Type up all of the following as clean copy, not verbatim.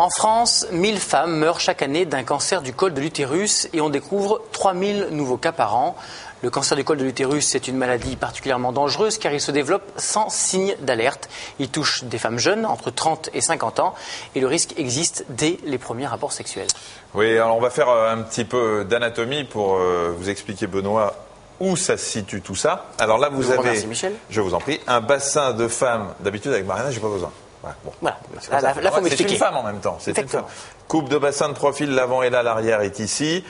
En France, 1000 femmes meurent chaque année d'un cancer du col de l'utérus et on découvre 3000 nouveaux cas par an. Le cancer du col de l'utérus, c'est une maladie particulièrement dangereuse car il se développe sans signe d'alerte. Il touche des femmes jeunes, entre 30 et 50 ans, et le risque existe dès les premiers rapports sexuels. Oui, alors on va faire un petit peu d'anatomie pour vous expliquer, Benoît, où ça se situe tout ça. Alors là, vous avez, remercie, Michel. Je vous en prie, un bassin de femmes. D'habitude, avec Mariana, j'ai pas besoin. Ouais, bon. Voilà. C'est une femme en même temps. C'est une femme. Coupe de bassin de profil, l'avant et là, l'arrière est ici.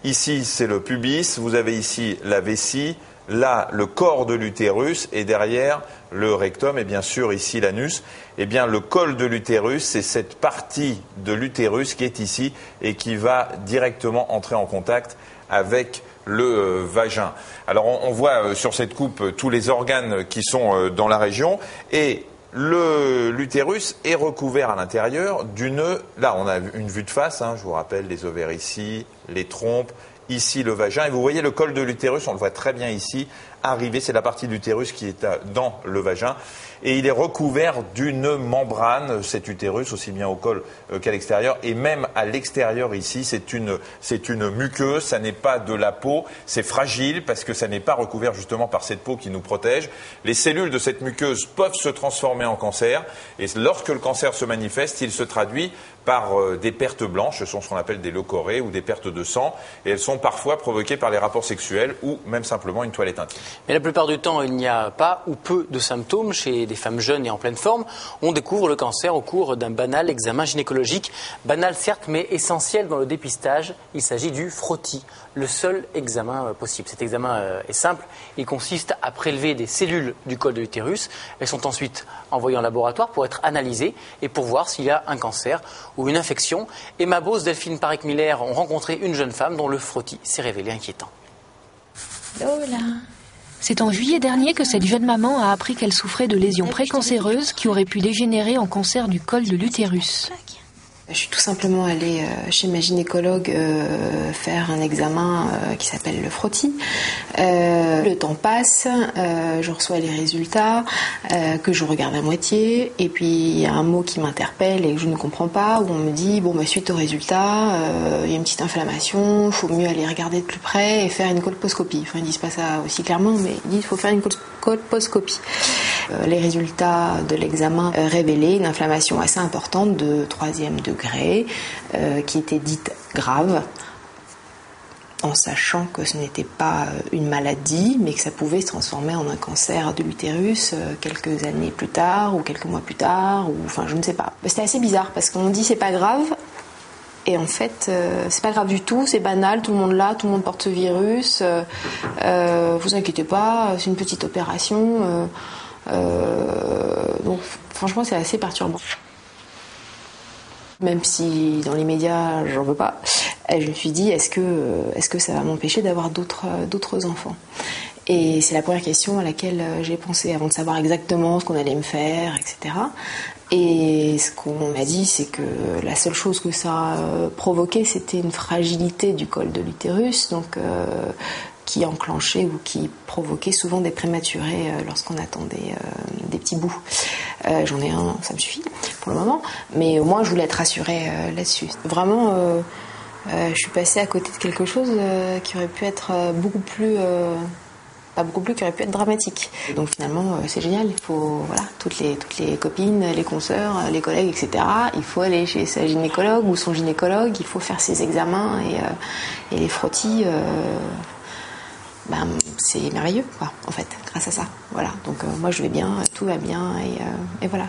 Ici, c'est le pubis. Vous avez ici la vessie. Là, le corps de l'utérus. Et derrière, le rectum. Et bien sûr, ici, l'anus. Eh bien, le col de l'utérus, c'est cette partie de l'utérus qui est ici et qui va directement entrer en contact avec le vagin. Alors, on voit sur cette coupe tous les organes qui sont dans la région. Et l'utérus est recouvert à l'intérieur d'une... Là, on a une vue de face, je vous rappelle, les ovaires ici, les trompes, ici le vagin. Et vous voyez le col de l'utérus, on le voit très bien ici, arrivé, c'est la partie de l'utérus qui est dans le vagin. Et il est recouvert d'une membrane, cet utérus, aussi bien au col qu'à l'extérieur. Et même à l'extérieur ici, c'est une muqueuse, ça n'est pas de la peau, c'est fragile parce que ça n'est pas recouvert justement par cette peau qui nous protège. Les cellules de cette muqueuse peuvent se transformer en cancer. Et lorsque le cancer se manifeste, il se traduit par des pertes blanches, ce sont ce qu'on appelle des leucorrhées ou des pertes de sang. Et elles sont parfois provoquées par les rapports sexuels ou même simplement une toilette intime. Mais la plupart du temps, il n'y a pas ou peu de symptômes chez des femmes jeunes et en pleine forme. On découvre le cancer au cours d'un banal examen gynécologique. Banal certes, mais essentiel dans le dépistage. Il s'agit du frottis, le seul examen possible. Cet examen est simple. Il consiste à prélever des cellules du col de l'utérus. Elles sont ensuite envoyées en laboratoire pour être analysées et pour voir s'il y a un cancer ou une infection. Emma Bose, Delphine Parek-Miller ont rencontré une jeune femme dont le frottis s'est révélé inquiétant. Lola. C'est en juillet dernier que cette jeune maman a appris qu'elle souffrait de lésions précancéreuses qui auraient pu dégénérer en cancer du col de l'utérus. Je suis tout simplement allée chez ma gynécologue faire un examen qui s'appelle le frottis. Le temps passe, je reçois les résultats que je regarde à moitié et puis il y a un mot qui m'interpelle et que je ne comprends pas où on me dit suite aux résultats, il y a une petite inflammation, il faut mieux aller regarder de plus près et faire une colposcopie. Enfin, ils disent pas ça aussi clairement, mais ils disent qu'il faut faire une colposcopie. Les résultats de l'examen révélaient une inflammation assez importante de 3e degré qui était dite grave, en sachant que ce n'était pas une maladie, mais que ça pouvait se transformer en un cancer de l'utérus quelques années plus tard ou quelques mois plus tard, ou enfin je ne sais pas. C'était assez bizarre parce qu'on dit c'est pas grave. Et en fait, c'est pas grave du tout, c'est banal, tout le monde l'a, tout le monde porte ce virus. Vous inquiétez pas, c'est une petite opération. Donc franchement c'est assez perturbant. Même si dans les médias j'en veux pas, je me suis dit est-ce que ça va m'empêcher d'avoir d'autres enfants. Et c'est la première question à laquelle j'ai pensé avant de savoir exactement ce qu'on allait me faire, etc. Et ce qu'on m'a dit, c'est que la seule chose que ça a provoqué, c'était une fragilité du col de l'utérus, donc qui enclenchait ou qui provoquait souvent des prématurés lorsqu'on attendait des petits bouts. J'en ai un, ça me suffit pour le moment, mais au moins je voulais être rassurée là-dessus. Vraiment, je suis passée à côté de quelque chose qui aurait pu être qui aurait pu être dramatique. Donc finalement, c'est génial. Il faut, toutes les copines, les consoeurs, les collègues, etc. Il faut aller chez sa gynécologue ou son gynécologue. Il faut faire ses examens et les frottis. C'est merveilleux, en fait, grâce à ça. Voilà. Donc moi, je vais bien, tout va bien et voilà.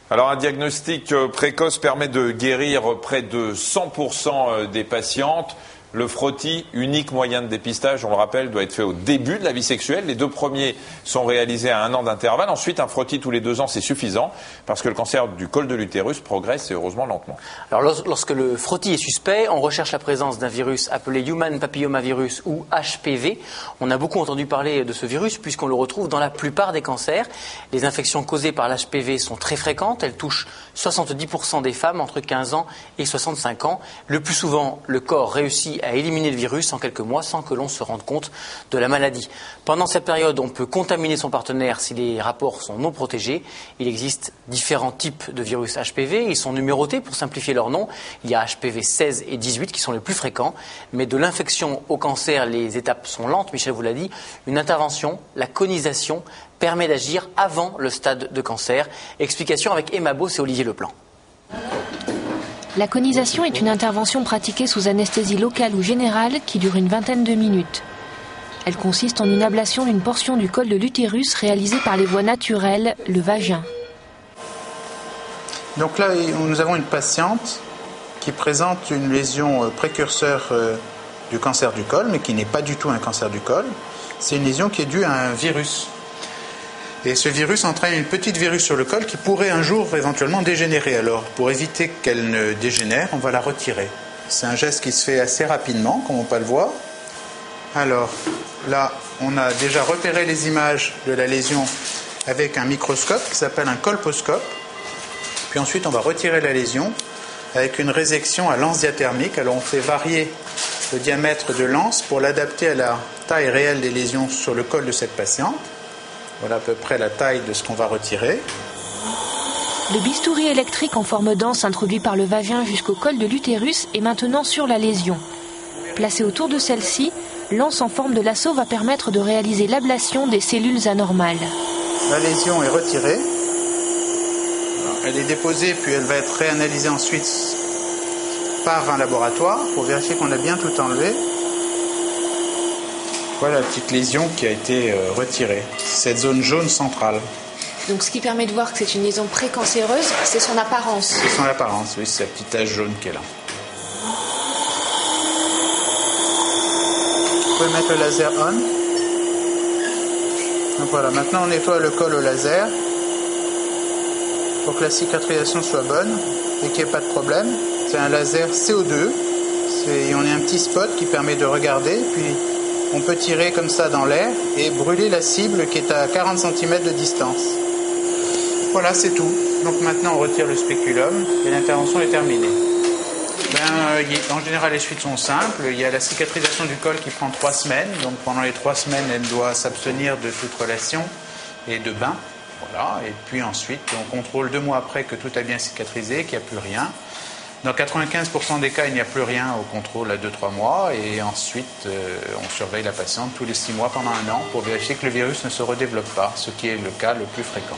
Alors un diagnostic précoce permet de guérir près de 100% des patientes. Le frottis, unique moyen de dépistage, on le rappelle, doit être fait au début de la vie sexuelle. Les 2 premiers sont réalisés à 1 an d'intervalle. Ensuite, un frottis tous les 2 ans, c'est suffisant parce que le cancer du col de l'utérus progresse et heureusement lentement. Alors, lorsque le frottis est suspect, on recherche la présence d'un virus appelé Human Papillomavirus ou HPV. On a beaucoup entendu parler de ce virus puisqu'on le retrouve dans la plupart des cancers. Les infections causées par l'HPV sont très fréquentes. Elles touchent 70% des femmes entre 15 ans et 65 ans. Le plus souvent, le corps réussit à éliminer le virus en quelques mois sans que l'on se rende compte de la maladie. Pendant cette période, on peut contaminer son partenaire si les rapports sont non protégés. Il existe différents types de virus HPV. Ils sont numérotés pour simplifier leur nom. Il y a HPV 16 et 18 qui sont les plus fréquents. Mais de l'infection au cancer, les étapes sont lentes. Michel vous l'a dit. Une intervention, la conisation, permet d'agir avant le stade de cancer. Explication avec Emma Beauce et Olivier Leplan. La conisation est une intervention pratiquée sous anesthésie locale ou générale qui dure une vingtaine de minutes. Elle consiste en une ablation d'une portion du col de l'utérus réalisée par les voies naturelles, le vagin. Donc là, nous avons une patiente qui présente une lésion précurseur du cancer du col, mais qui n'est pas du tout un cancer du col. C'est une lésion qui est due à un virus. Et ce virus entraîne une petite virus sur le col qui pourrait un jour éventuellement dégénérer. Alors, pour éviter qu'elle ne dégénère, on va la retirer. C'est un geste qui se fait assez rapidement, comme on peut le voir. Alors, là, on a déjà repéré les images de la lésion avec un microscope qui s'appelle un colposcope. Puis ensuite, on va retirer la lésion avec une résection à lance diathermique. Alors, on fait varier le diamètre de l'anse pour l'adapter à la taille réelle des lésions sur le col de cette patiente. Voilà à peu près la taille de ce qu'on va retirer. Le bistouri électrique en forme d'anse introduit par le vagin jusqu'au col de l'utérus est maintenant sur la lésion. Placé autour de celle-ci, l'anse en forme de lasso va permettre de réaliser l'ablation des cellules anormales. La lésion est retirée. Elle est déposée puis elle va être réanalysée ensuite par un laboratoire pour vérifier qu'on a bien tout enlevé. Voilà la petite lésion qui a été retirée, cette zone jaune centrale. Donc ce qui permet de voir que c'est une lésion précancéreuse, c'est son apparence. C'est son apparence, oui, c'est la petite tache jaune qui est là. Vous pouvez mettre le laser on. Donc voilà, maintenant on nettoie le col au laser pour que la cicatrisation soit bonne et qu'il n'y ait pas de problème. C'est un laser CO2, on a un petit spot qui permet de regarder, puis on peut tirer comme ça dans l'air et brûler la cible qui est à 40 cm de distance. Voilà, c'est tout. Donc maintenant on retire le spéculum et l'intervention est terminée. En général les suites sont simples. Il y a la cicatrisation du col qui prend 3 semaines. Donc pendant les 3 semaines elle doit s'abstenir de toute relation et de bain. Voilà. Et puis ensuite on contrôle 2 mois après que tout a bien cicatrisé, qu'il n'y a plus rien. Dans 95% des cas, il n'y a plus rien au contrôle à 2-3 mois et ensuite on surveille la patiente tous les 6 mois pendant 1 an pour vérifier que le virus ne se redéveloppe pas, ce qui est le cas le plus fréquent.